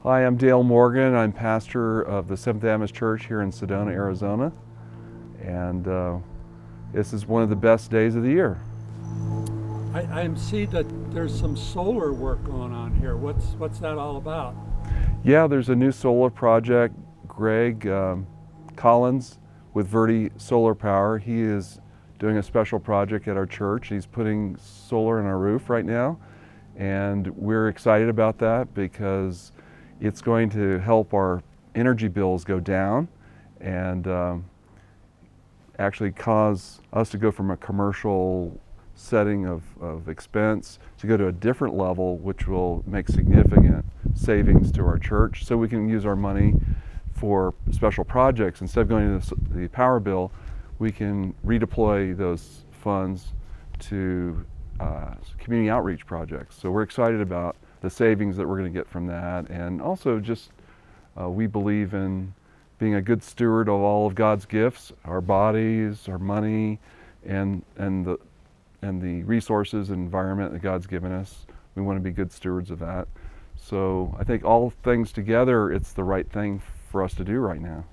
Hi, I'm Dale Morgan. I'm pastor of the Seventh Adventist Church here in Sedona, Arizona. And this is one of the best days of the year. I see that there's some solar work going on here. What's that all about? Yeah, there's a new solar project. Greg Collins with Verde Solar Power, he is doing a special project at our church. He's putting solar in our roof right now. And we're excited about that because it's going to help our energy bills go down and actually cause us to go from a commercial setting of expense to go to a different level, which will make significant savings to our church, so we can use our money for special projects. Instead of going to the power bill, we can redeploy those funds to community outreach projects. So we're excited about the savings that we're going to get from that, and also just we believe in being a good steward of all of God's gifts, our bodies, our money, and the resources and environment that God's given us. We want to be good stewards of that. So I think all things together, it's the right thing for us to do right now.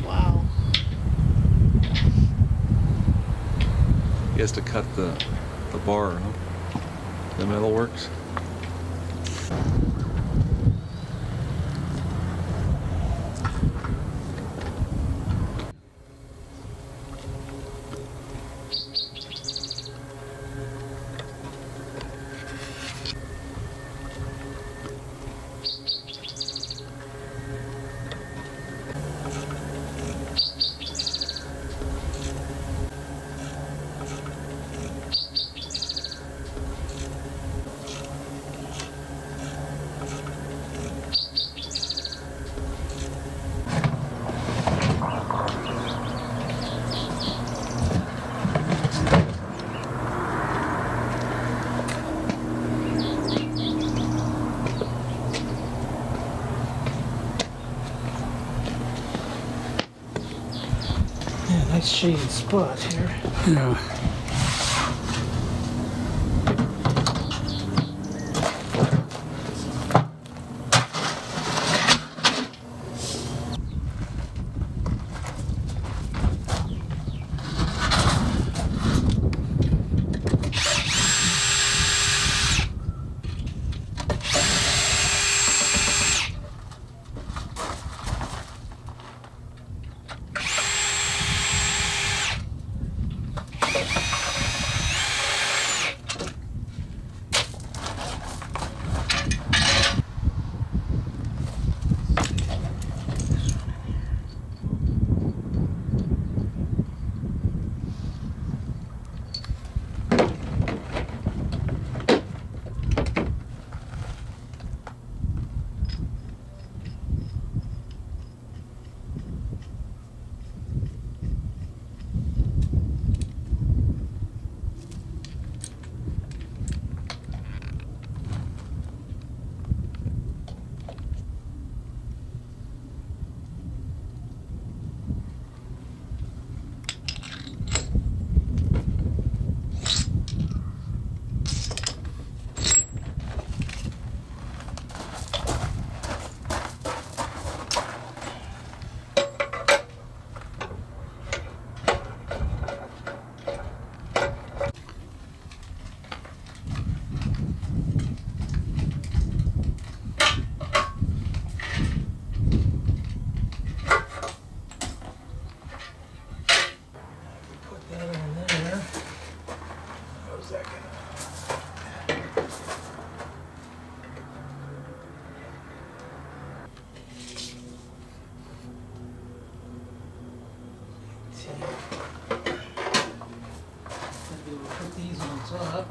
Wow. He has to cut the bar, huh? The metal works. Yeah, nice shady spot here. Yeah. Put that on there. How's that gonna? See. Maybe we'll put these ones up.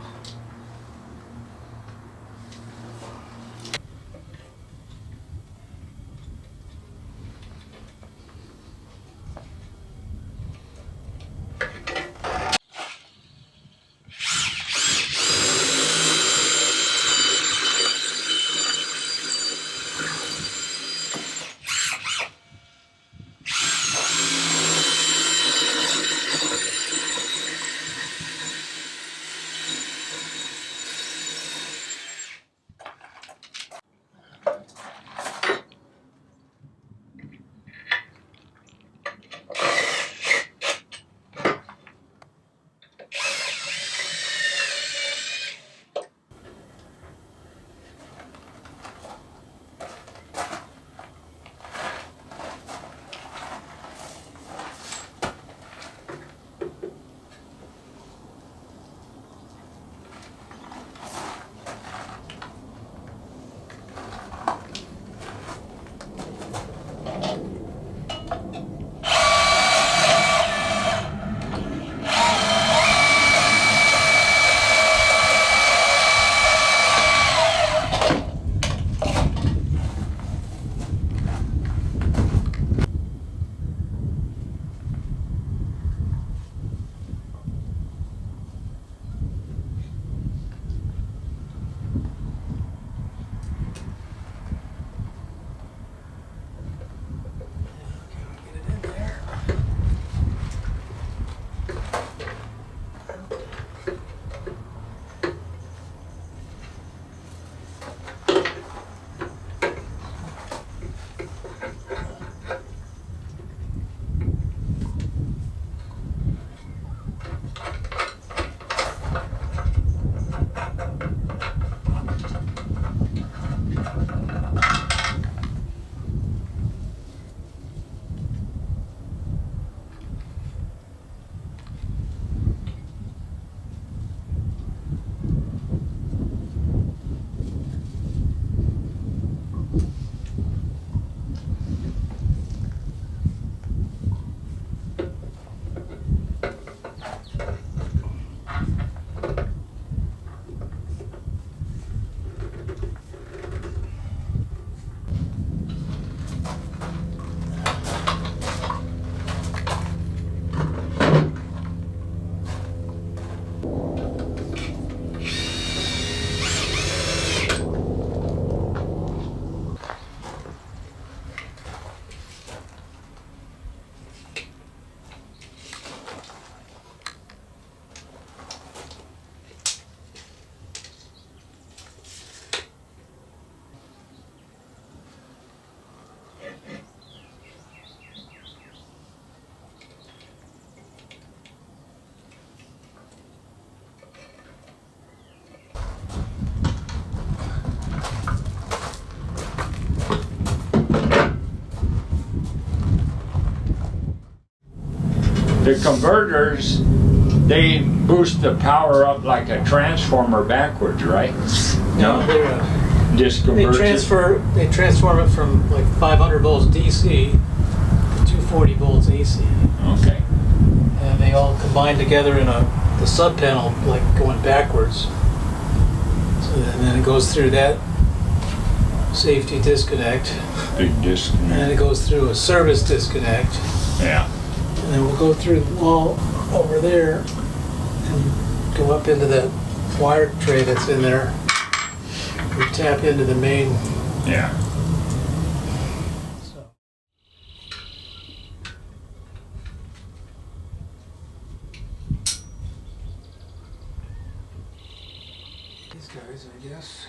The converters, they boost the power up like a transformer backwards, right? No, Just they converts it. they transform it from like 500 volts DC to 240 volts AC, Okay. and they all combine together in the sub panel, like going backwards. So and then it goes through that safety disconnect, Big and then disconnect. it goes through a service disconnect, Yeah. and then we'll go through the wall over there and go up into that wire tray that's in there. We tap into the main. Yeah. So. These guys, I guess.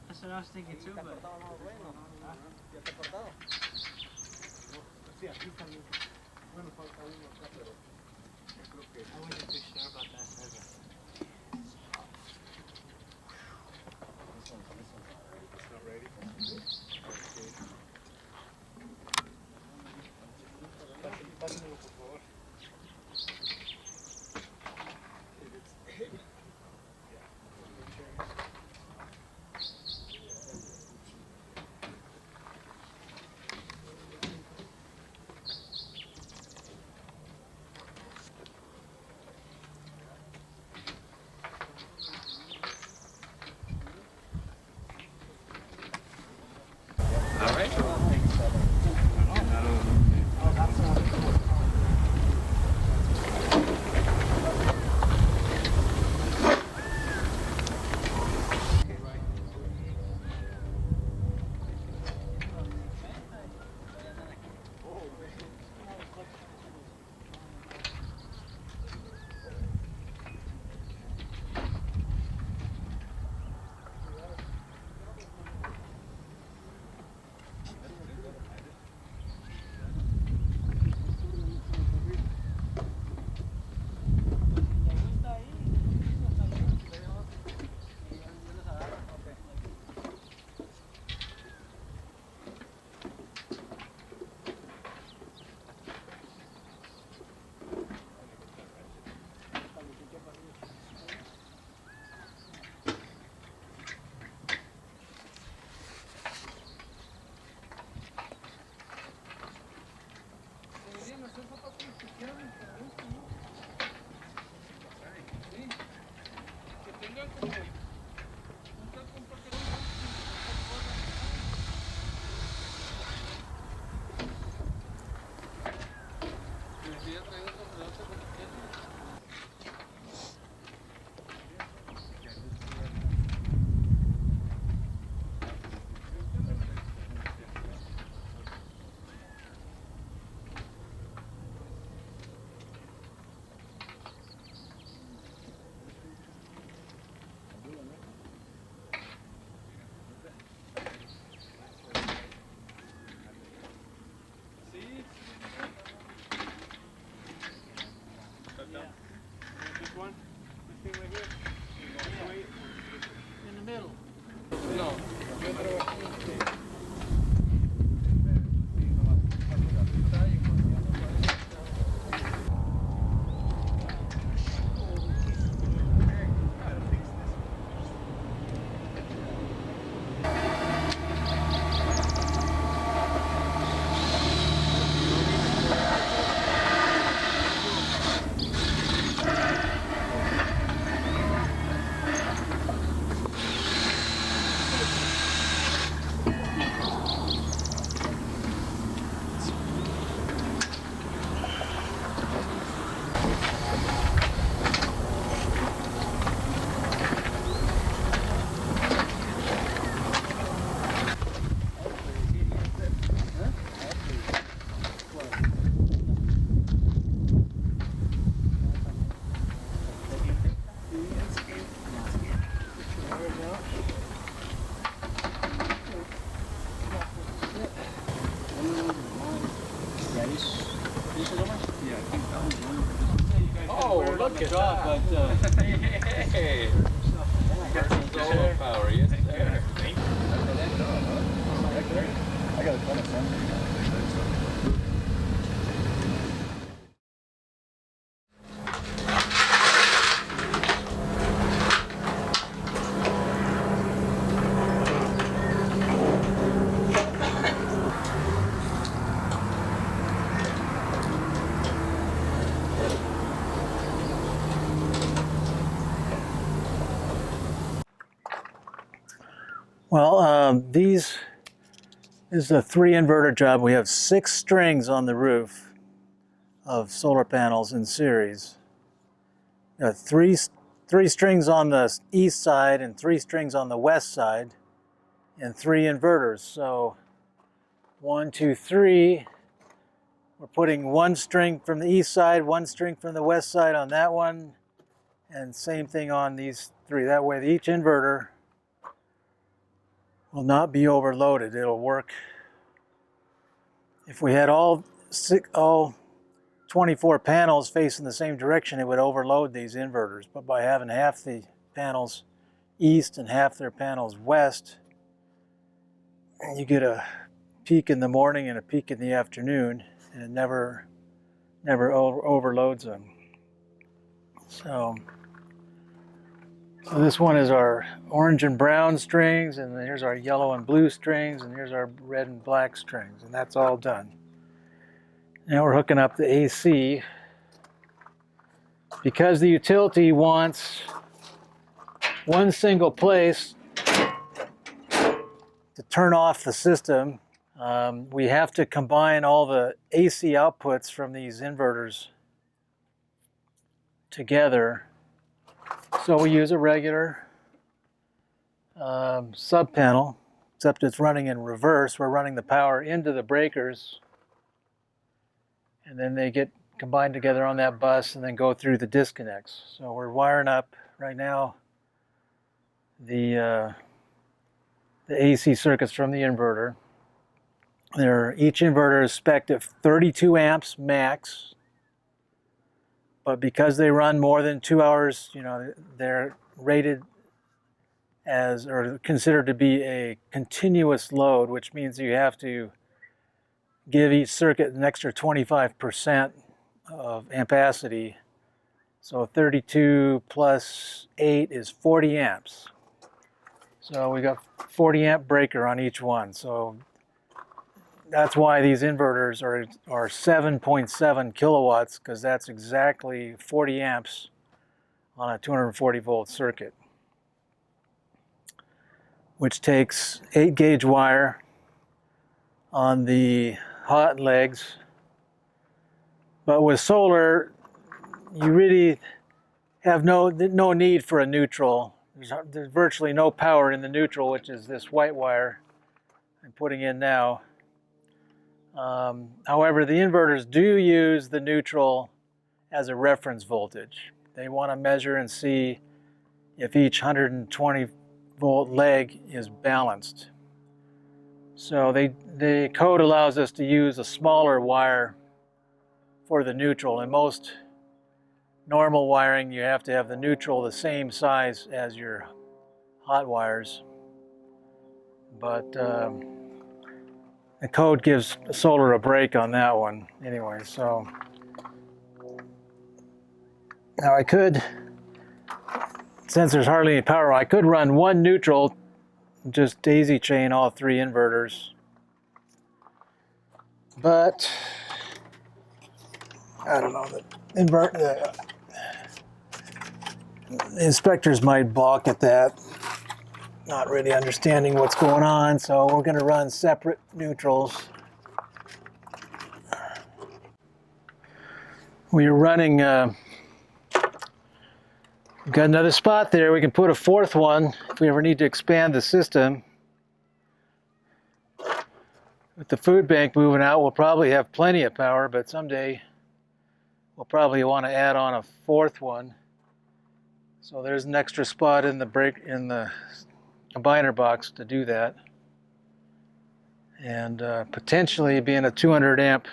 That's what I was thinking too, but... I wasn't too sure about that either. Oh, look at that. Hey. Solar power, yes, sir. I got a ton of sun. Well, this is a 3-inverter job. We have 6 strings on the roof of solar panels in series. Three strings on the east side and 3 strings on the west side, and 3 inverters. So 1, 2, 3. We're putting 1 string from the east side, 1 string from the west side on that one, and same thing on these 3. That way each inverter will not be overloaded. It'll work. If we had all 24 panels facing the same direction, it would overload these inverters. But by having half the panels east and half their panels west, you get a peak in the morning and a peak in the afternoon, and it never overloads them. So this one is our orange and brown strings, and then here's our yellow and blue strings, and here's our red and black strings, and that's all done. Now we're hooking up the AC. Because the utility wants one single place to turn off the system, we have to combine all the AC outputs from these inverters together. So we use a regular sub panel, except it's running in reverse. We're running the power into the breakers, and then they get combined together on that bus and then go through the disconnects. So we're wiring up right now the AC circuits from the inverter. Each inverter is spec'd at 32 amps max, but because they run more than 2 hours, they're rated as, or considered to be, a continuous load, which means you have to give each circuit an extra 25% of ampacity. So 32 plus 8 is 40 amps. So we got 40 amp breaker on each one. So that's why these inverters are 7.7 kilowatts, because that's exactly 40 amps on a 240 volt circuit, which takes 8 gauge wire on the hot legs. But with solar, you really have no need for a neutral. There's virtually no power in the neutral, which is this white wire I'm putting in now. However, the inverters do use the neutral as a reference voltage. They want to measure and see if each 120 volt leg is balanced. So the code allows us to use a smaller wire for the neutral. In most normal wiring, you have to have the neutral the same size as your hot wires. But the code gives solar a break on that one anyway. So now I could, since there's hardly any power, I could run one neutral, just daisy chain all 3 inverters. But I don't know, the inspectors might balk at that, not really understanding what's going on, so we're going to run separate neutrals. We're running, we've got another spot there. We can put a 4th one if we ever need to expand the system. With the food bank moving out, we'll probably have plenty of power, but someday we'll probably want to add on a 4th one. So there's an extra spot in the combiner box to do that. And potentially, being a 200 amp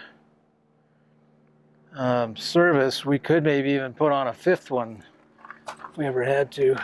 service, we could maybe even put on a fifth one if we ever had to.